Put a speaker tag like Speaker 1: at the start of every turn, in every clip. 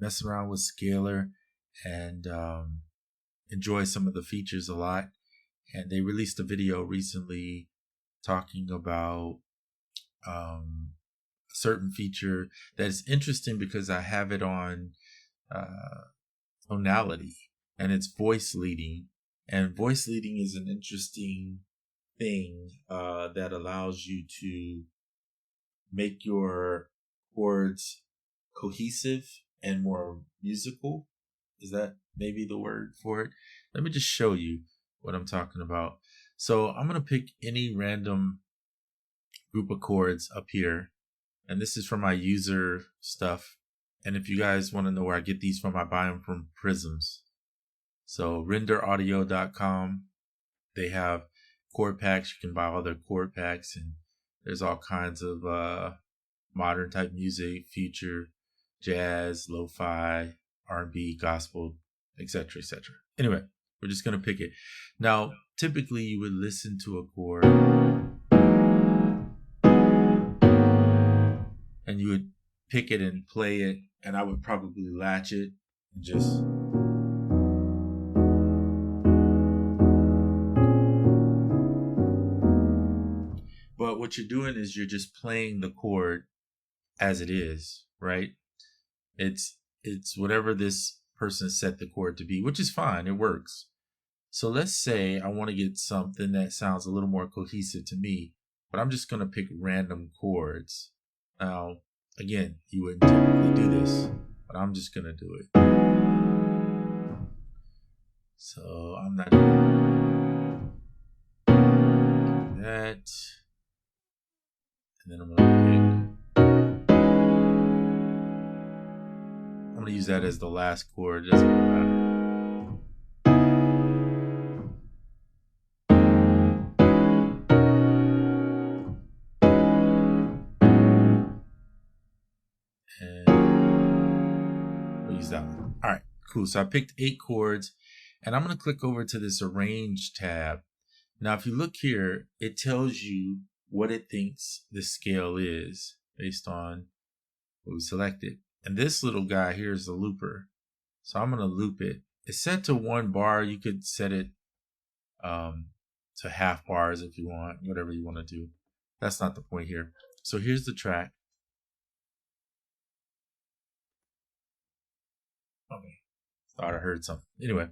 Speaker 1: mess around with Scalar and enjoy some of the features a lot. And they released a video recently talking about a certain feature that is interesting because I have it on Tonality, and it's voice leading. And voice leading is an interesting thing that allows you to make your chords cohesive and more musical. Is that maybe the word for it? Let me just show you what I'm talking about. So I'm going to pick any random group of chords up here. And this is from my user stuff. And if you guys want to know where I get these from, I buy them from Prisms. So renderaudio.com. They have chord packs. You can buy all their chord packs, and there's all kinds of modern type music, future, jazz, lo-fi, R&B, gospel, etc., etc. Anyway, we're just going to pick it. Now, typically you would listen to a chord and you would pick it and play it, and I would probably latch it and just but what you're doing is you're just playing the chord as it is, right? It's whatever this person set the chord to be, which is fine. It works. So let's say I want to get something that sounds a little more cohesive to me, but I'm just going to pick random chords. Now, again, you wouldn't typically do this, but I'm just going to do it. So I'm not doing that. And then I'm going to use that as the last chord. It doesn't matter. And we'll use that one. All right, cool. So I picked 8 chords, and I'm going to click over to this Arrange tab. Now, if you look here, it tells you what it thinks the scale is based on what we selected. And this little guy here is the looper. So I'm going to loop it. It's set to 1 bar. You could set it to half bars if you want, whatever you want to do. That's not the point here. So here's the track. Okay, thought I heard something. Anyway,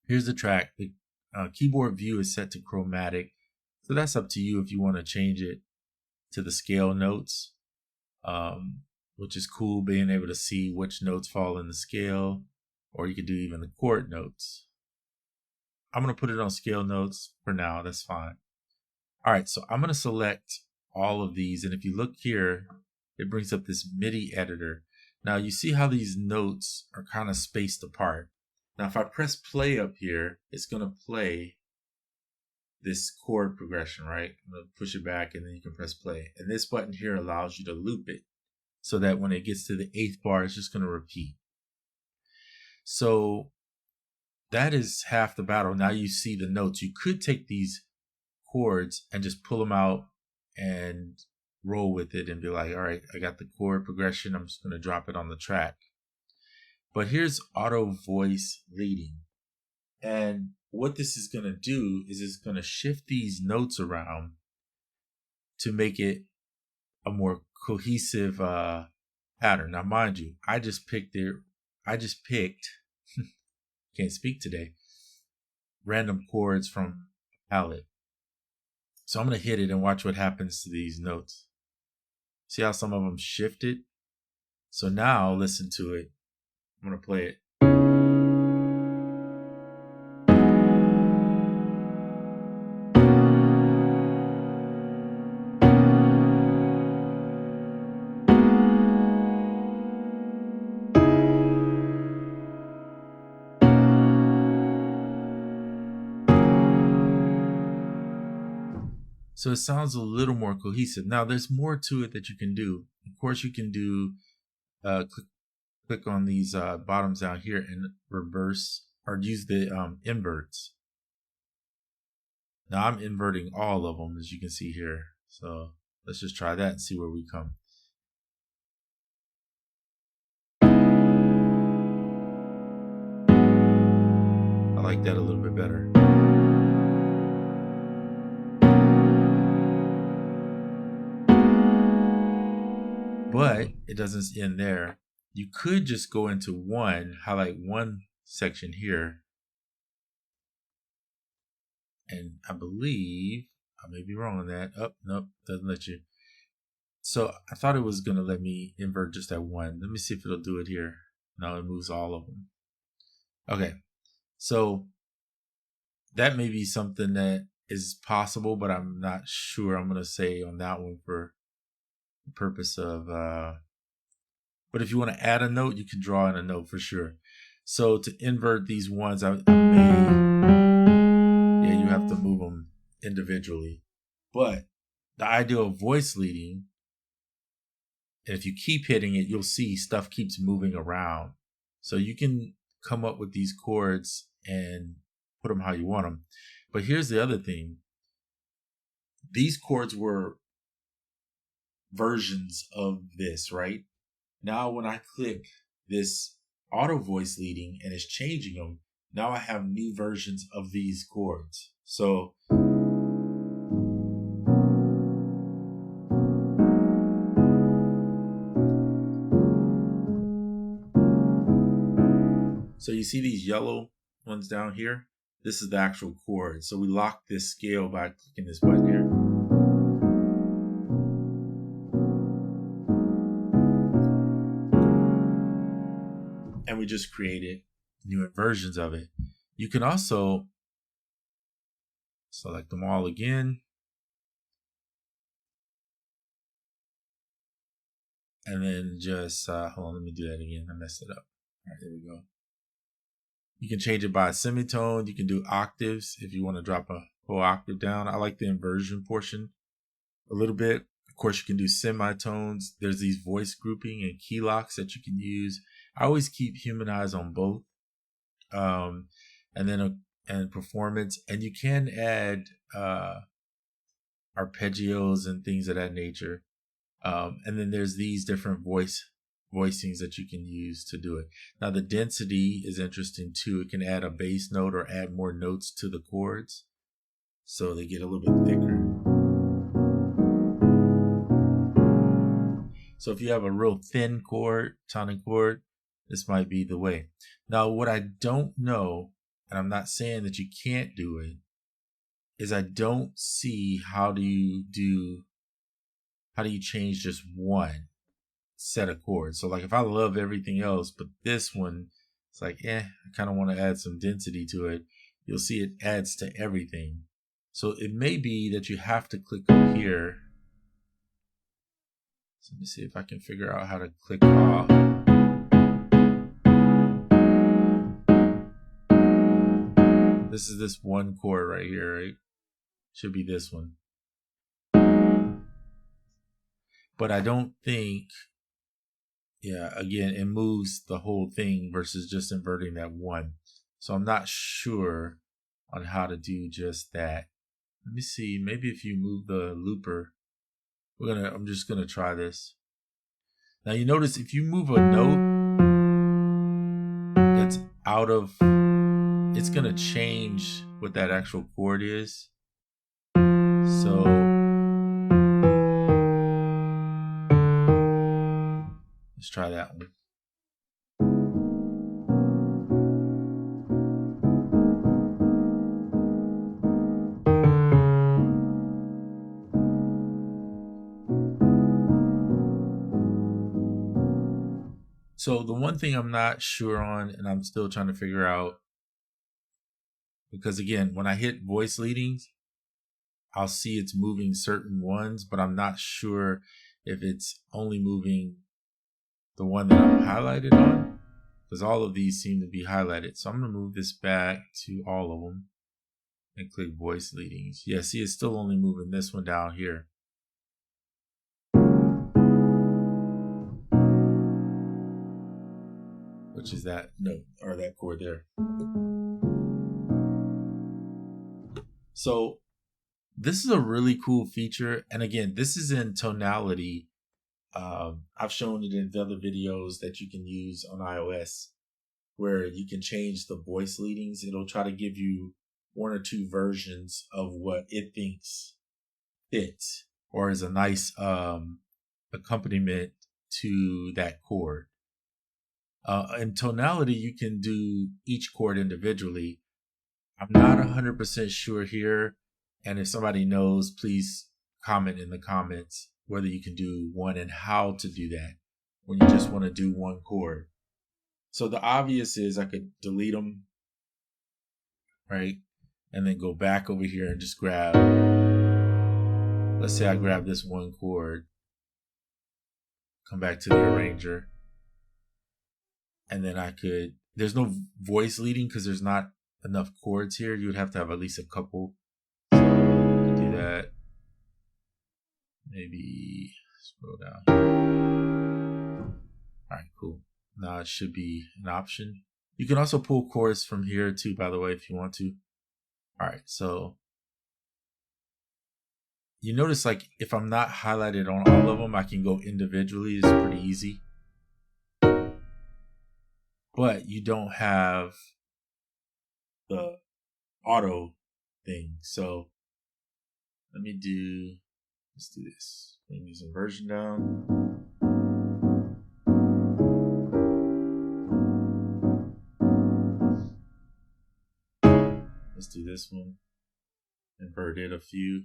Speaker 1: here's the track. The keyboard view is set to chromatic. So that's up to you if you want to change it to the scale notes, which is cool, being able to see which notes fall in the scale, or you could do even the chord notes. I'm going to put it on scale notes for now. That's fine. All right, so I'm going to select all of these. And if you look here, it brings up this MIDI editor. Now you see how these notes are kind of spaced apart. Now if I press play up here, it's going to play this chord progression, right? I'm going to push it back and then you can press play. And this button here allows you to loop it so that when it gets to the 8th bar, it's just going to repeat. So that is half the battle. Now you see the notes. You could take these chords and just pull them out and roll with it and be like, all right, I got the chord progression. I'm just going to drop it on the track. But here's auto voice leading. And what this is going to do is it's going to shift these notes around to make it a more cohesive pattern. Now, mind you, I just picked can't speak today, random chords from a palette. So I'm going to hit it and watch what happens to these notes. See how some of them shifted? So now listen to it. I'm going to play it. So it sounds a little more cohesive. Now there's more to it that you can do. Of course, you can do click on these bottoms down here and reverse or use the inverts. Now I'm inverting all of them, as you can see here. So let's just try that and see where we come. like that a little bit better. But it doesn't end there. You could just go into one, highlight one section here. And I believe, I may be wrong on that. Oh, nope, doesn't let you. So I thought it was going to let me invert just that one. Let me see if it'll do it here. No, it moves all of them. Okay, so that may be something that is possible, but I'm not sure. I'm going to say on that one for the purpose of, but if you want to add a note, you can draw in a note for sure. So to invert these ones, I may, yeah, you have to move them individually. But the idea of voice leading, and if you keep hitting it, you'll see stuff keeps moving around. So you can come up with these chords and put them how you want them. But here's the other thing. These chords were versions of this, right? Now when I click this auto voice leading and it's changing them, now I have new versions of these chords. So you see these yellow ones down here? This is the actual chord. So we lock this scale by clicking this button here. And we just created new versions of it. You can also select them all again. And then just, hold on, let me do that again. I messed it up. All right, there we go. You can change it by a semitone. You can do octaves if you want to drop a whole octave down. I like the inversion portion a little bit. Of course, you can do semitones. There's these voice grouping and key locks that you can use. I always keep human eyes on both. And then and performance. And you can add arpeggios and things of that nature. And then there's these different voicings that you can use to do it. Now the density is interesting too. It can add a bass note or add more notes to the chords, so they get a little bit thicker. So if you have a real thin chord, tonic chord, this might be the way. Now what I don't know, and I'm not saying that you can't do it, is I don't see how do you change just one set of chords. So like if I love everything else, but this one, it's like, I kind of want to add some density to it. You'll see it adds to everything. So it may be that you have to click up here. So let me see if I can figure out how to click off. This is this one chord right here, right? Should be this one. But I don't think, again, it moves the whole thing versus just inverting that one. So I'm not sure on how to do just that. Let me see, maybe if you move the looper, I'm just gonna try this. Now you notice if you move a note that's out of, it's gonna change what that actual chord is. So let's try that one. So the one thing I'm not sure on, and I'm still trying to figure out, because again, when I hit voice leadings, I'll see it's moving certain ones, but I'm not sure if it's only moving the one that I'm highlighted on, because all of these seem to be highlighted. So I'm going to move this back to all of them and click voice leadings. Yeah, see, it's still only moving this one down here. Which is that note or that chord there. So this is a really cool feature. And again, this is in Tonality. I've shown it in other videos that you can use on iOS. where you can change the voice leadings. It'll try to give you one or two versions of what it thinks fits or is a nice accompaniment to that chord. In tonality, you can do each chord individually. I'm not 100% sure here. And if somebody knows, please comment in the comments whether you can do one and how to do that when you just want to do one chord. So the obvious is I could delete them, right? And then go back over here and just grab, let's say I grab this one chord, come back to the arranger, and then I could, there's no voice leading because there's not enough chords here. You would have to have at least a couple. So I could do that. Maybe scroll down. All right, cool. Now it should be an option. You can also pull chords from here too, by the way, if you want to. All right, so you notice like if I'm not highlighted on all of them, I can go individually. It's pretty easy. But you don't have the auto thing. So let's do this. Bring this inversion down. Let's do this one. Invert it a few.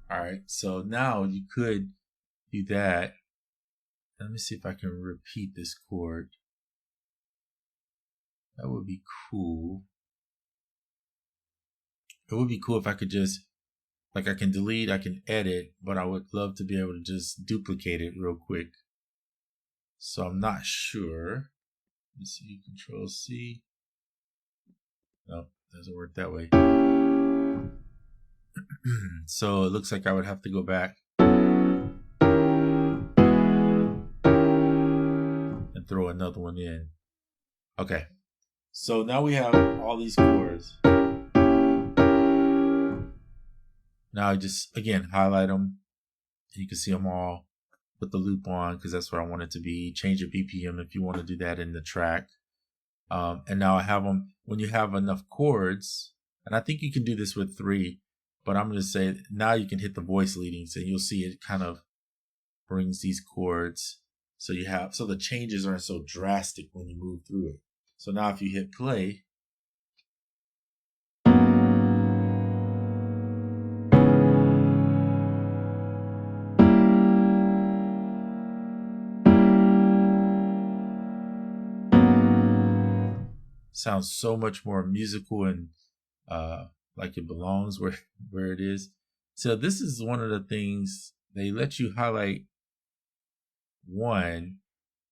Speaker 1: Alright, so now you could do that. Let me see if I can repeat this chord. That would be cool. It would be cool if I could just, like I can delete, I can edit, but I would love to be able to just duplicate it real quick. So I'm not sure. Let's see, Control C. No, doesn't work that way. So it looks like I would have to go back and throw another one in. Okay, so now we have all these chords. Now I just, again, highlight them. You can see them all. Put the loop on because that's what I want it to be. Change your BPM if you want to do that in the track. And now I have them. When you have enough chords, and I think you can do this with 3, but I'm going to say now you can hit the voice leadings and you'll see it kind of brings these chords. So you have, so the changes aren't so drastic when you move through it. So now if you hit play, sounds so much more musical and like it belongs where it is. So this is one of the things they let you highlight one,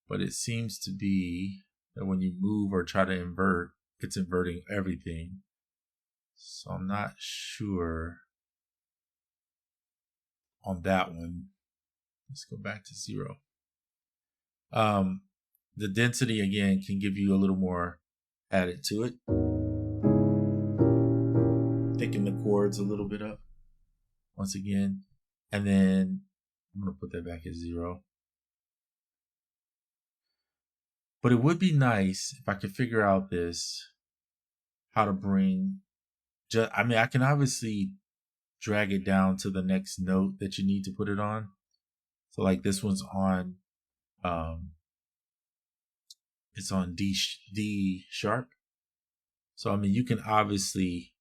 Speaker 1: but it seems to be that when you move or try to invert, it's inverting everything. So I'm not sure on that one. Let's go back to 0. The density again can give you a little more added to it. Thicken the chords a little bit up once again. And then I'm going to put that back at 0. But it would be nice if I could figure out this, how to bring, I mean, I can obviously drag it down to the next note that you need to put it on. So like this one's on, it's on D sharp. So, I mean, you can obviously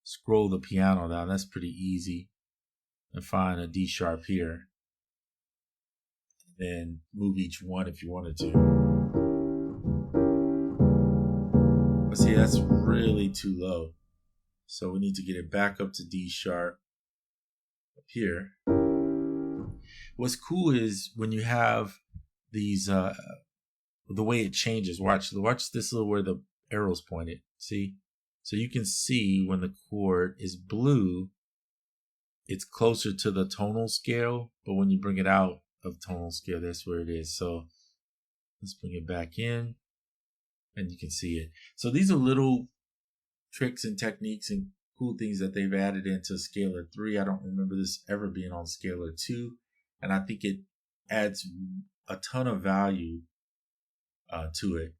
Speaker 1: scroll the piano down. That's pretty easy. And find a D sharp here. Then move each one if you wanted to. But see, that's really too low. So we need to get it back up to D sharp up here. What's cool is when you have these, the way it changes. Watch this little where the arrow's pointed. See? So you can see when the chord is blue, it's closer to the tonal scale. But when you bring it out of tonal scale, that's where it is. So let's bring it back in and you can see it. So these are little tricks and techniques and cool things that they've added into Scalar 3. I don't remember this ever being on Scalar 2. And I think it adds a ton of value to it.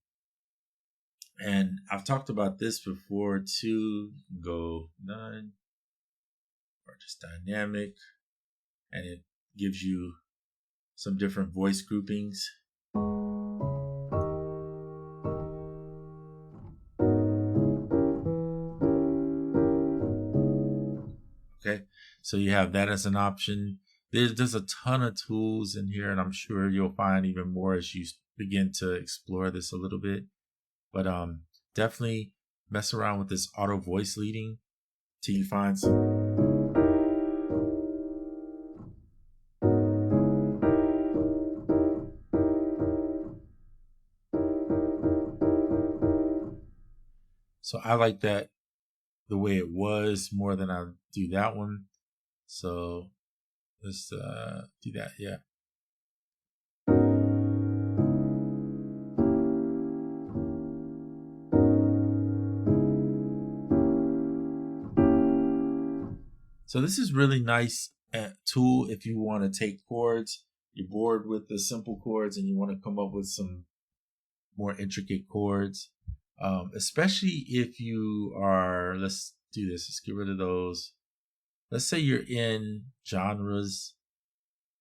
Speaker 1: And I've talked about this before too. You can go none or just dynamic, and it gives you some different voice groupings. Okay, so you have that as an option. There's a ton of tools in here, and I'm sure you'll find even more as you begin to explore this a little bit. But definitely mess around with this auto voice leading till you find some. So I like that the way it was more than I do that one. So let's do that. Yeah. So this is really nice tool if you want to take chords, you're bored with the simple chords and you want to come up with some more intricate chords. Especially if you are, let's do this. Let's get rid of those. Let's say you're in genres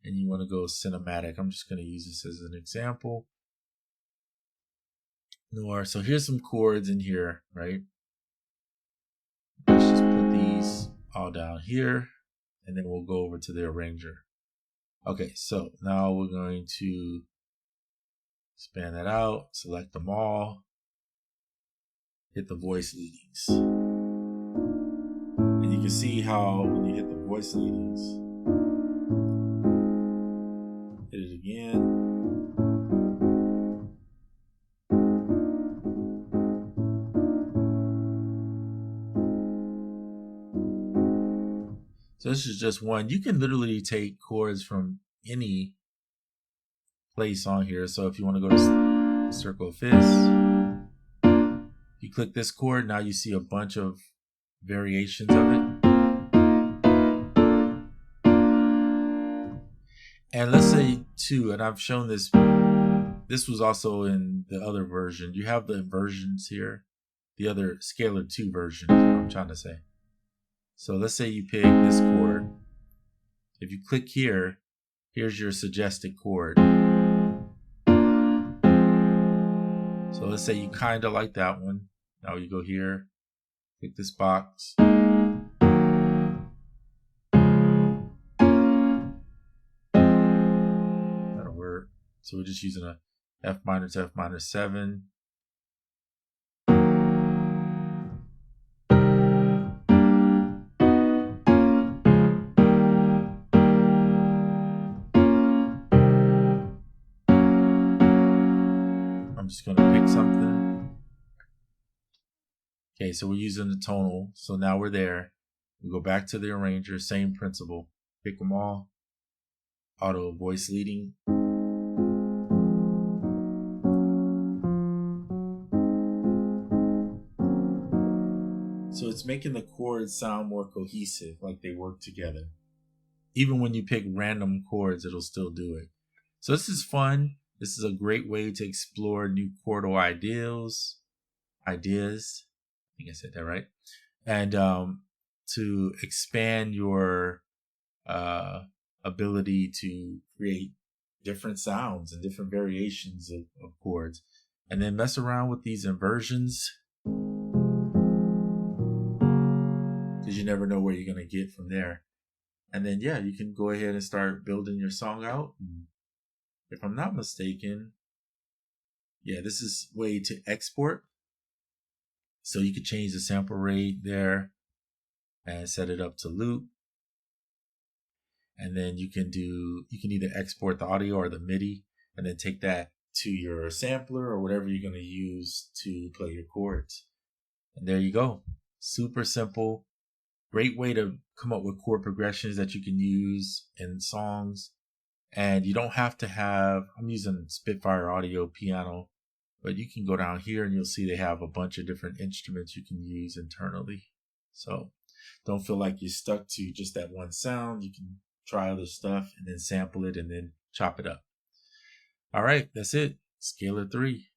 Speaker 1: and you want to go cinematic. I'm just going to use this as an example. Noir. So here's some chords in here, right? Let's just put these all down here and then we'll go over to the arranger. Okay, so now we're going to expand that out, select them all, hit the voice leadings. And you can see how when you hit the voice leadings, hit it again. So this is just one. You can literally take chords from any place on here. So if you want to go to Circle of Fists, you click this chord, now you see a bunch of variations of it. And let's say too, and I've shown this, this was also in the other version. You have the inversions here, the other Scalar 2 version, is what I'm trying to say. So let's say you pick this chord. If you click here, here's your suggested chord. So let's say you kind of like that one. Now you go here, click this box. That'll work. So we're just using a F minor to F minor 7. I'm just going to pick something. Okay, so we're using the tonal. So now we're there. We go back to the arranger, same principle. Pick them all. Auto voice leading. So it's making the chords sound more cohesive, like they work together. Even when you pick random chords, it'll still do it. So this is fun. This is a great way to explore new chordal ideas. I think I said that right. And to expand your ability to create different sounds and different variations of chords. And then mess around with these inversions, because you never know where you're going to get from there. And then, yeah, you can go ahead and start building your song out. And if I'm not mistaken, yeah, this is way to export. So you could change the sample rate there and set it up to loop. And then you can either export the audio or the MIDI and then take that to your sampler or whatever you're going to use to play your chords. And there you go. Super simple. Great way to come up with chord progressions that you can use in songs. And you don't have to have, I'm using Spitfire Audio piano. But you can go down here and you'll see they have a bunch of different instruments you can use internally. So don't feel like you're stuck to just that one sound. You can try other stuff and then sample it and then chop it up. All right, that's it. Scalar 3.